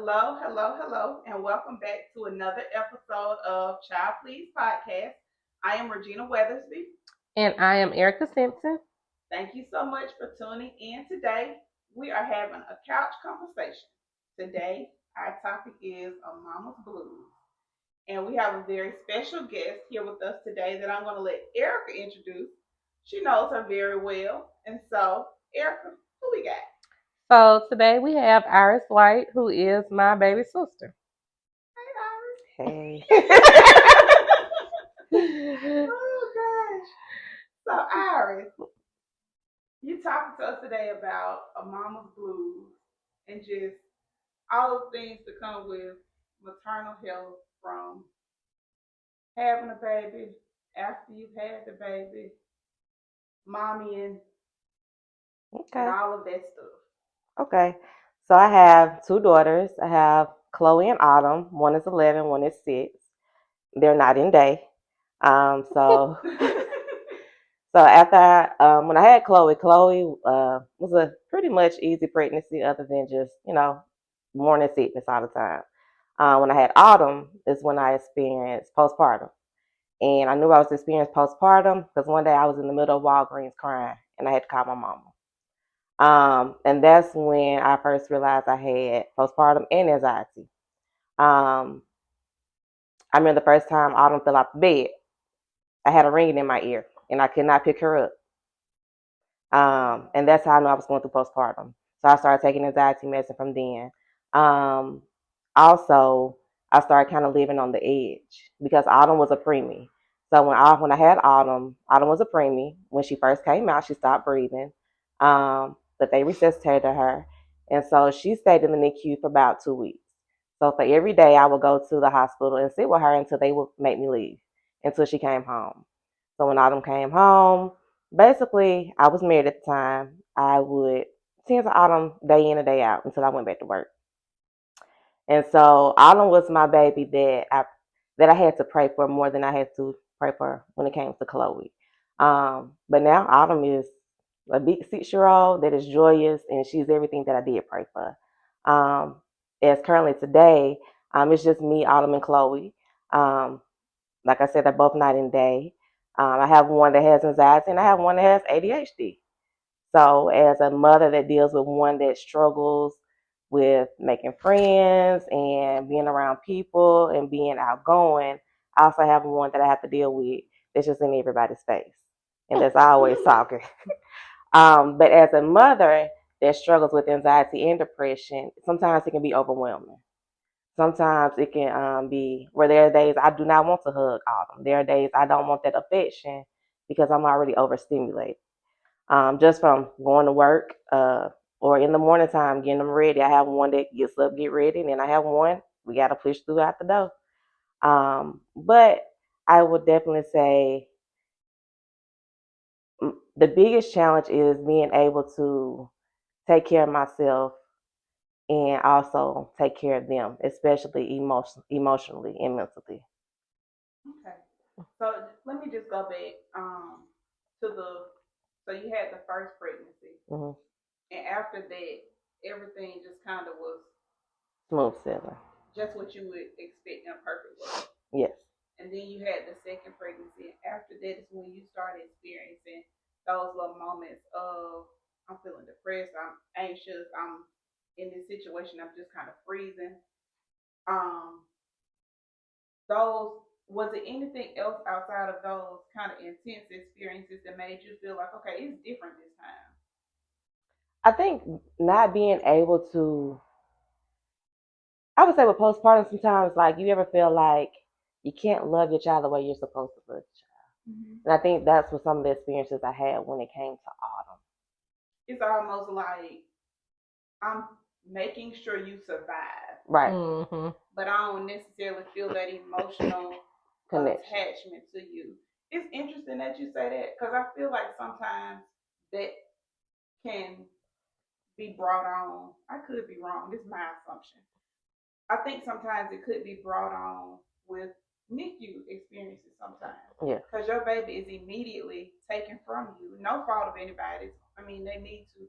Hello, hello, hello, and welcome back to another episode of Child Please Podcast. I am Regina Weathersby. And I am Erica Simpson. Thank you so much for tuning in today. We are having a couch conversation. Today, our topic is a mama's blues. And we have a very special guest here with us today that I'm going to let Erica introduce. She knows her very well. And so, Erica, who we got? So today we have Iris White, who is my baby sister. Hey. Oh gosh. So Iris, you talking to us today about a mama's blues and just all the things that come with maternal health from having a baby, after you've had the baby, mommying, and Okay. all of that stuff. Okay. So I have two daughters. I have Chloe and Autumn. One is 11, one is 6. They're not in day. Um, so so when I had Chloe was a pretty much easy pregnancy, other than just morning sickness all the time. When I had Autumn is when I experienced postpartum. And I knew I was experiencing postpartum because one day I was in the middle of Walgreens crying and I had to call my mama. And that's when I first realized I had postpartum and anxiety. Um, I remember the first time Autumn fell out the bed, I had a ringing in my ear and I could not pick her up. And that's how I knew I was going through postpartum. So I started taking anxiety medicine from then. Um, Also, I started kind of living on the edge because Autumn was a preemie. So when I had Autumn was a preemie. When she first came out, she stopped breathing, but they resuscitated her, and so she stayed in the NICU for about 2 weeks. So for every day, I would go to the hospital and sit with her until they would make me leave, until she came home. So when Autumn came home, basically, I was married at the time. I would tend to Autumn day in and day out until I went back to work. And so Autumn was my baby that I had to pray for more than I had to pray for when it came to Chloe. But now Autumn is a big 6-year-old that is joyous, and she's everything that I did pray for. Um, as currently today, it's just me, Autumn, and Chloe. Um, like I said, they're both night and day. I have one that has anxiety, and I have one that has ADHD. So, as a mother that deals with one that struggles with making friends and being around people and being outgoing, I also have one that I have to deal with that's just in everybody's face and that's always talking. But as a mother that struggles with anxiety and depression, sometimes it can be overwhelming. Sometimes it can be where there are days I do not want to hug Autumn. There are days I don't want that affection because I'm already overstimulated. Just from going to work or in the morning time getting them ready. I have one that gets up, get ready, and then I have one we got to push through out the door. But I would definitely say the biggest challenge is being able to take care of myself and also take care of them, especially emotionally and mentally. Okay. So let me just go back to the so you had the first pregnancy, Hmm. and after that, everything just kind of was Smooth sailing. just what you would expect in a perfect world. Yes. And then you had the second pregnancy, and after that is when you started experiencing those little moments of I'm feeling depressed, I'm anxious, I'm in this situation, I'm just kind of freezing. Um, those was it anything else outside of those kind of intense experiences that made you feel like okay, it's different this time? I think not being able to, I would say with postpartum, sometimes like you ever feel like you can't love your child the way you're supposed to love your child. Mm-hmm. And I think that's what some of the experiences I had when it came to Autumn. It's almost like I'm making sure you survive, Right. Mm-hmm. but I don't necessarily feel that emotional Connection. attachment to you. It's interesting that you say that because I feel like sometimes that can be brought on. I could be wrong. This is my assumption. I think sometimes it could be brought on with NICU experiences sometimes. Yeah. Because your baby is immediately taken from you. No fault of anybody's. I mean, they need to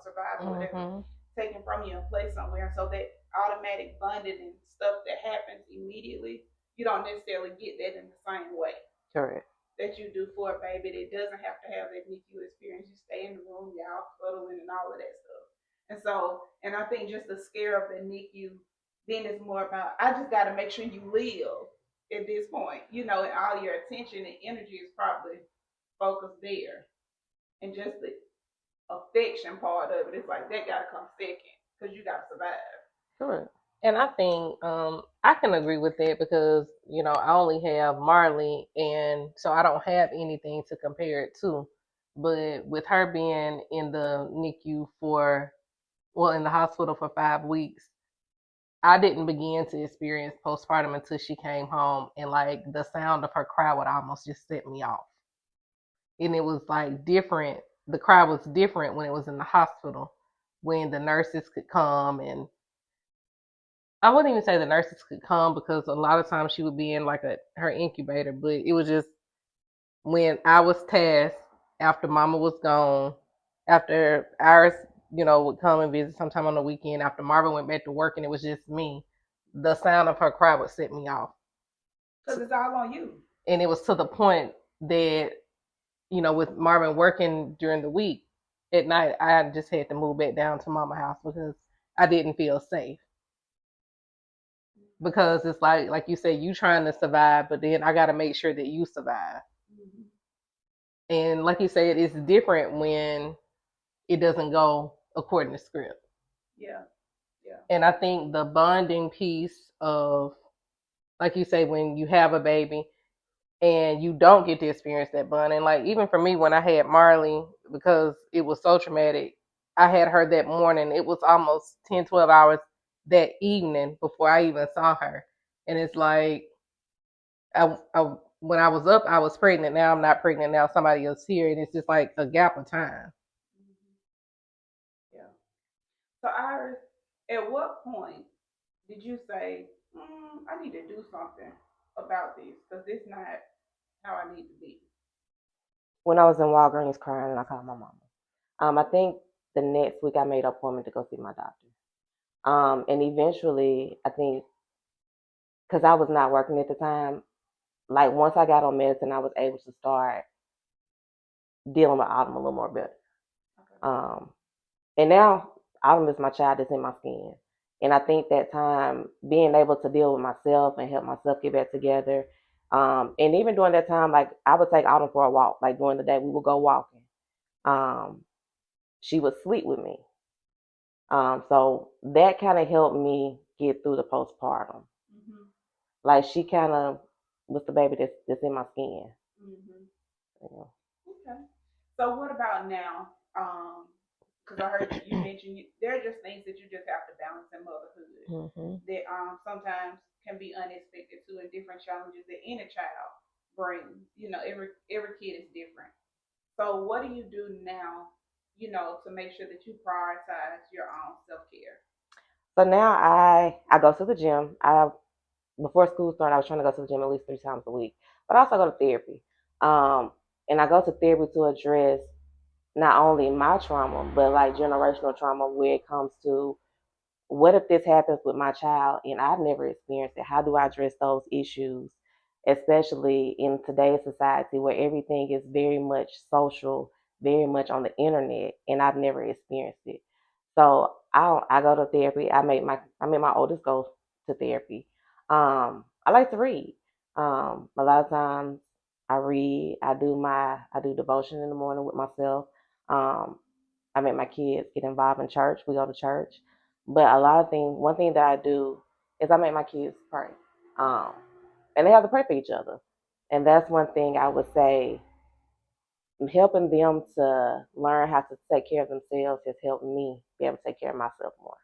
survive or whatever. Mm-hmm. taken from you and placed somewhere. So that automatic bonding and stuff that happens immediately, you don't necessarily get that in the same way. Correct. That you do for a baby that doesn't have to have that NICU experience. You stay in the room, y'all cuddling and all of that stuff. And so, and I think just the scare of the NICU, then it's more about, I just got to make sure you live at this point, and all your attention and energy is probably focused there. And just the affection part of it, it's like that got to come second because you got to survive. Correct. And I think I can agree with that because I only have Marley, and so I don't have anything to compare it to. But with her being in the NICU in the hospital for 5 weeks, I didn't begin to experience postpartum until she came home, and like the sound of her cry would almost just set me off. And it was like different. The cry was different when it was in the hospital, when the nurses could come, and I wouldn't even say the nurses could come because a lot of times she would be in like her incubator, but it was just when I was tasked after Mama was gone, after Iris, would come and visit sometime on the weekend, after Marvin went back to work and it was just me, the sound of her cry would set me off. Because it's all on you. And it was to the point that, with Marvin working during the week, at night I just had to move back down to Mama's house because I didn't feel safe. Because it's like you said, you trying to survive, but then I got to make sure that you survive. Mm-hmm. And like you said, it's different when it doesn't go according to script. Yeah. And I think the bonding piece of, like you say, when you have a baby and you don't get to experience that bonding, like even for me when I had Marley, because it was so traumatic, I had her that morning. It was almost 10, 12 hours that evening before I even saw her. And it's like, when I was up, I was pregnant. Now I'm not pregnant. Now somebody else here. And it's just like a gap of time. Yeah. So Iris, at what point did you say, I need to do something about this because this is not how I need to be? When I was in Walgreens crying and I called my mama. I think the next week I made an appointment to go see my doctor. And eventually, I think, because I was not working at the time, like once I got on medicine, I was able to start dealing with Autumn a little more better. Okay. And now Autumn is my child that's in my skin. And I think that time being able to deal with myself and help myself get back together. And even during that time, like I would take Autumn for a walk. Like during the day, we would go walking. She would sleep with me. So that kind of helped me get through the postpartum. Mm-hmm. Like she kind of was the baby that's in my skin. Mm-hmm. Yeah. Okay. So what about now? Because I heard you mention there are just things that you just have to balance in motherhood that sometimes can be unexpected too, and different challenges that any child brings. Every kid is different. So what do you do now? To make sure that you prioritize your own self care. So now I go to the gym. Before school started, I was trying to go to the gym at least 3 times a week, but I also go to therapy. And I go to therapy to address not only my trauma, but like generational trauma where it comes to what if this happens with my child and I've never experienced it? How do I address those issues, especially in today's society where everything is very much social, very much on the internet, and I've never experienced it. So I go to therapy. I made my oldest go to therapy. I like to read. A lot of times I read. I do devotion in the morning with myself. I make my kids get involved in church. We go to church. But one thing that I do is I make my kids pray. And they have to pray for each other. And that's one thing I would say, helping them to learn how to take care of themselves has helped me be able to take care of myself more.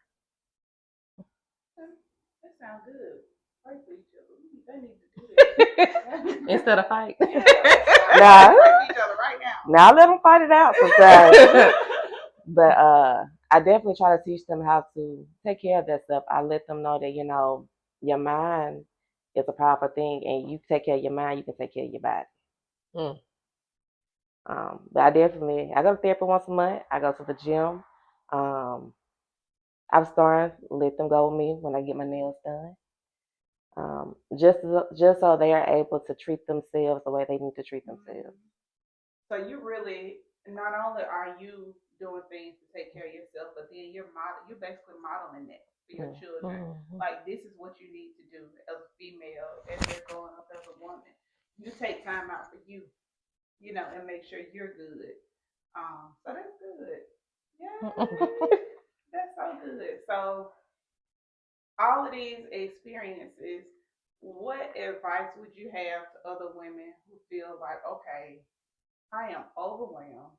That sounds good. Pray for each other. They need to do that. Instead of fight. Yeah, nah, pray for each other right now. Now let them fight it out sometimes. But I definitely try to teach them how to take care of that stuff. I let them know that, your mind is a powerful thing, and you take care of your mind, you can take care of your body. But I go to therapy once a month. I go to the gym. I've started to let them go with me when I get my nails done. Just so they are able to treat themselves the way they need to treat themselves. Mhm. So you really, not only are you doing things to take care of yourself, but then you're basically modeling that for your children. Mm-hmm. Like this is what you need to do as a female, as they're growing up as a woman. You take time out for you, and make sure you're good. So that's good. Yay, that's so good. So all of these experiences, what advice would you have to other women who feel like, okay, I am overwhelmed.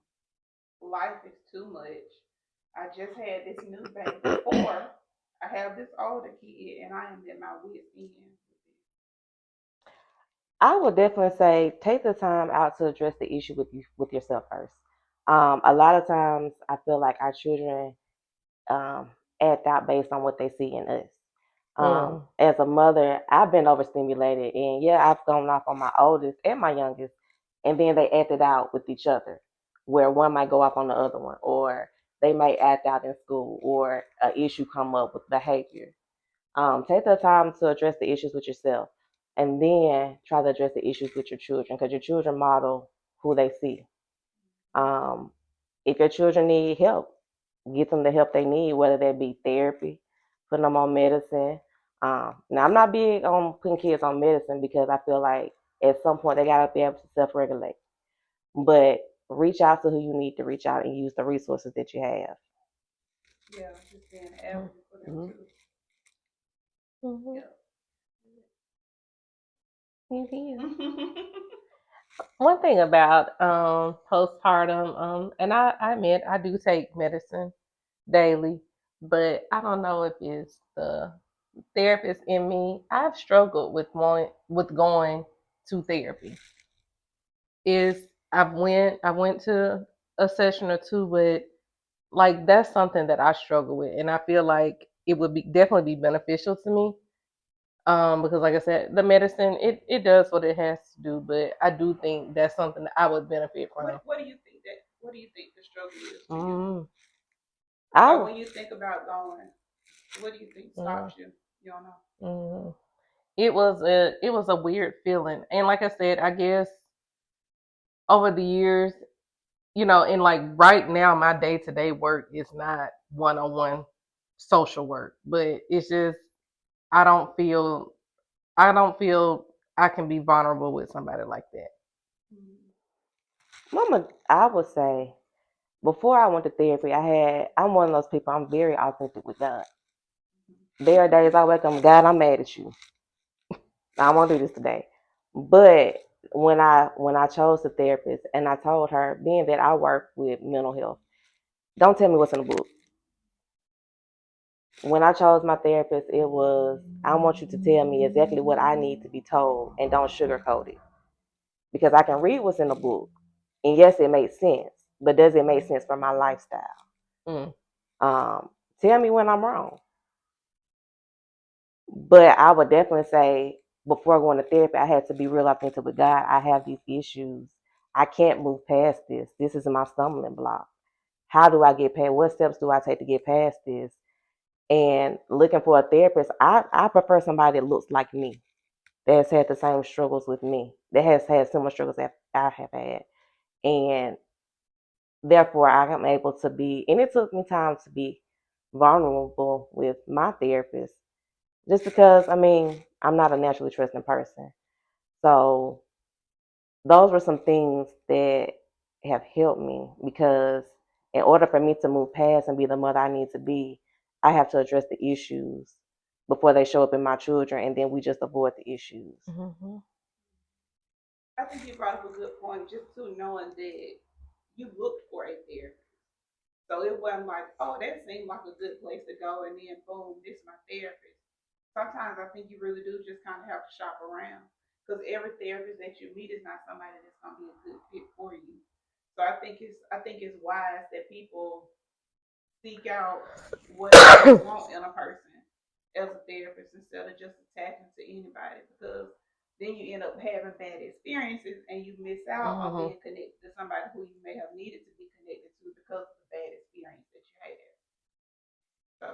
Life is too much. I just had this new baby, or I have this older kid, and I am at my wit's end. I would definitely say take the time out to address the issue with yourself first. A lot of times, I feel like our children um, act out based on what they see in us. Mm. As a mother, I've been overstimulated, and yeah, I've gone off on my oldest and my youngest, and then they acted out with each other, where one might go off on the other one, or they might act out in school, or an issue come up with behavior. Take the time to address the issues with yourself, and then try to address the issues with your children, because your children model who they see. Um, if your children need help, get them the help they need, whether that be therapy, putting them on medicine. Now, I'm not big on putting kids on medicine because I feel like at some point they gotta be able to self-regulate. But reach out to who you need to reach out and use the resources that you have. Yeah, just being an advocate for them Mm-hmm. too. Mm-hmm. Yeah. It is. One thing about postpartum, and I admit I do take medicine daily, but I don't know if it's the therapist in me. I've struggled with going to therapy. Is I went to a session or two, but like that's something that I struggle with, and I feel like it would be definitely be beneficial to me. Because like I said, the medicine it does what it has to do, but I do think that's something that I would benefit from. What do you think that? What do you think the struggle is for you? Mm, Like I when you think about going, what do you think mm, stops you? You don't know. mm. It was a weird feeling, and like I said, I guess over the years, and like right now, my day to day work is not one on one social work, but it's just I don't feel I don't feel I can be vulnerable with somebody like that. Mm-hmm. Mama, I would say before I went to therapy, I'm one of those people. I'm very authentic with God. There are days I wake up, God, I'm mad at you. I won't do this today. But when I chose the therapist and I told her, being that I work with mental health, don't tell me what's in the book. When I chose my therapist, it was I want you to tell me exactly what I need to be told and don't sugarcoat it. Because I can read what's in the book. And yes, it makes sense. But does it make sense for my lifestyle? Mm, Um, Tell me when I'm wrong. But I would definitely say before going to therapy, I had to be real authentic with God. I have these issues. I can't move past this. This is my stumbling block. How do I get past? What steps do I take to get past this? And looking for a therapist, I prefer somebody that looks like me, that has had the same struggles with me, that has had similar struggles that I have had. And therefore, I am able to be, and it took me time to be vulnerable with my therapist just because, I mean, I'm not a naturally trusting person. So those were some things that have helped me because in order for me to move past and be the mother I need to be, I have to address the issues before they show up in my children, and then we just avoid the issues. mm-hmm, I think you brought up a good point, just to knowing that you looked for a therapist. So it wasn't like, oh, that seemed like a good place to go, and then boom, this is my therapist. Sometimes I think you really do just kind of have to shop around because every therapist that you meet is not somebody that's going to be a good fit for you. So I think it's wise that people seek out what they want in a person as a therapist instead of just attaching to anybody because then you end up having bad experiences and you miss out on mm-hmm. being connected to somebody who you may have needed to be connected to because of the bad experience that you had. So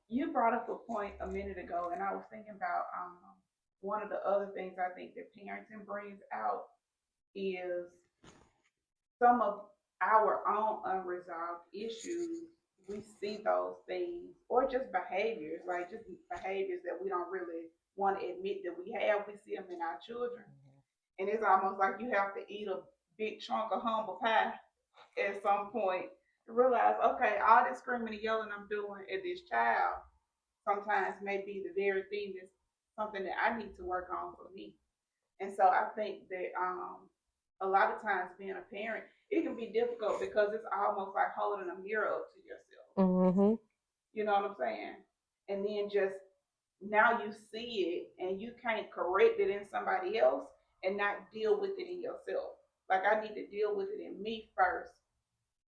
You brought up a point a minute ago, and I was thinking about one of the other things I think that parenting brings out is some of our own unresolved issues. We see those things, or just behaviors, like just behaviors that we don't really want to admit that we have. We see them in our children, and it's almost like you have to eat a big chunk of humble pie at some point to realize, okay, all this screaming and yelling I'm doing at this child sometimes may be the very thing that's something that I need to work on for me. And so I think that a lot of times being a parent, it can be difficult because it's almost like holding a mirror up to yourself. Mm-hmm. You know what I'm saying? And then just now you see it and you can't correct it in somebody else and not deal with it in yourself. Like I need to deal with it in me first,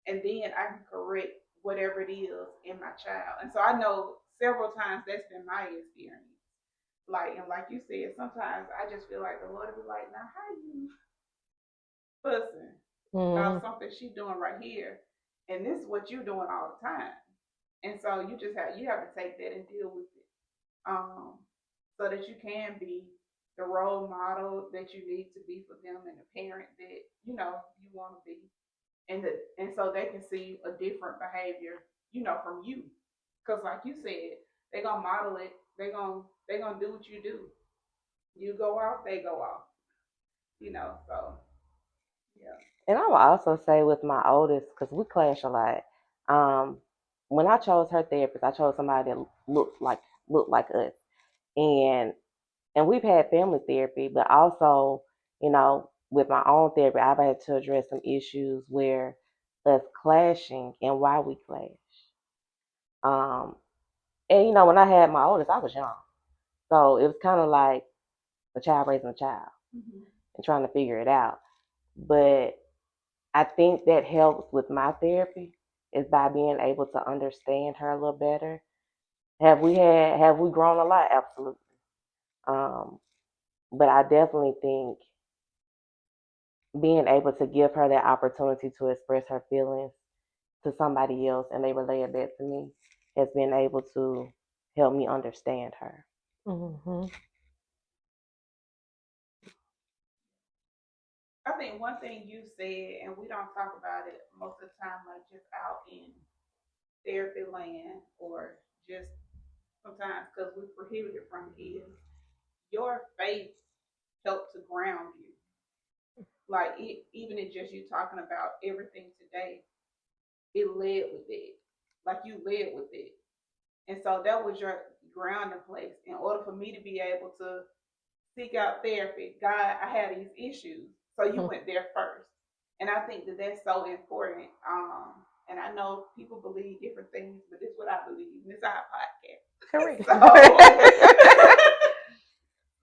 and then I can correct whatever it is in my child. And so I know several times that's been my experience. Like and like you said, sometimes I just feel like the Lord will be like, now how you fussing Mm-hmm. about something she's doing right here, and this is what you're doing all the time. And so you have to take that and deal with it, so that you can be the role model that you need to be for them and the parent that you want to be, and so they can see a different behavior, from you, because like you said, they're gonna model it. They're gonna do what you do. You go off, they go off. So yeah. And I will also say with my oldest, because we clash a lot. Um, when I chose her therapist, I chose somebody that looked like us, and we've had family therapy, but also, with my own therapy, I've had to address some issues where us clashing and why we clash. Um, and when I had my oldest, I was young, so it was kind of like a child raising a child Mm-hmm. and trying to figure it out. But I think that helps with my therapy is by being able to understand her a little better. Have we grown a lot? Absolutely. Um, but I definitely think being able to give her that opportunity to express her feelings to somebody else and they relay it back to me has been able to help me understand her. Mm-hmm. I think one thing you said, and we don't talk about it most of the time, like just out in therapy land or just sometimes because we prohibit it from it, is your faith helps to ground you. Like even in just you talking about everything today, it led with it. Like you led with it. And so that was your grounding place. In order for me to be able to seek out therapy, God, I had these issues. So you went there first. And I think that that's so important. And I know people believe different things, but this is what I believe. And this is our Correct. podcast.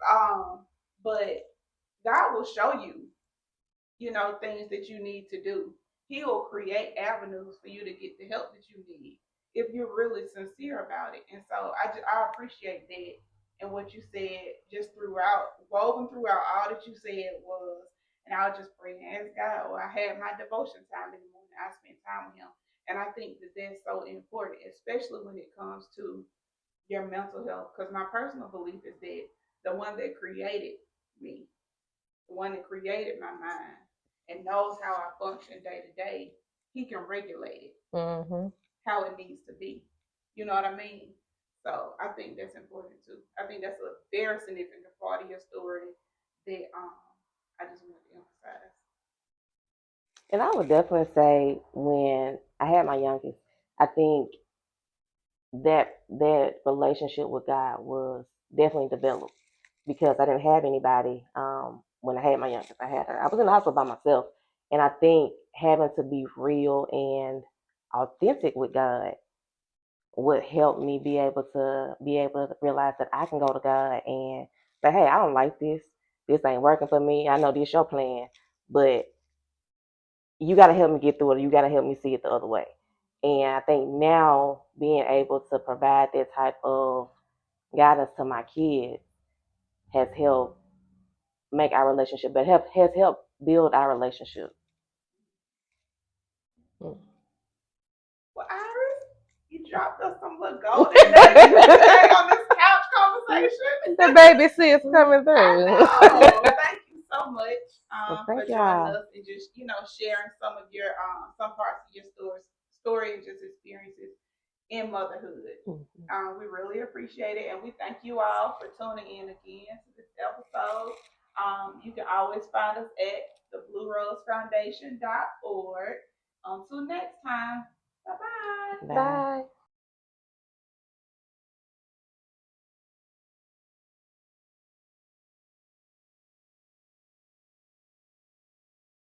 So, but God will show you, things that you need to do. He will create avenues for you to get the help that you need if you're really sincere about it. And so I appreciate that. And what you said just throughout, woven throughout all that you said was, and I was just praying, ask God. Well, I had my devotion time in the morning. I spent time with Him, and I think that that's so important, especially when it comes to your mental health. Because my personal belief is that the one that created me, the one that created my mind and knows how I function day to day, he can regulate it Mm-hmm. how it needs to be. You know what I mean? So I think that's important too. I think that's a very significant part of your story that I just want to emphasize. And I would definitely say when I had my youngest, I think that relationship with God was definitely developed because I didn't have anybody when I had my youngest. I had her. I was in the hospital by myself, and I think having to be real and authentic with God would help me be able to realize that I can go to God and say, "Hey, I don't like this. This ain't working for me. I know this your plan, but you got to help me get through it. You got to help me see it the other way." And I think now being able to provide that type of guidance to my kids has helped make our relationship, but has helped build our relationship. Well, Iris, you dropped us some little golden nuggets today on this couch conversation. The baby sis coming I through. know. Thank you so much Well, for thank joining y'all. us and just sharing some of your some parts of your story and just experiences in motherhood. We really appreciate it, and we thank you all for tuning in again to this episode. You can always find us at thebluerosefoundation.org. Until next time, bye bye. Bye. Bye.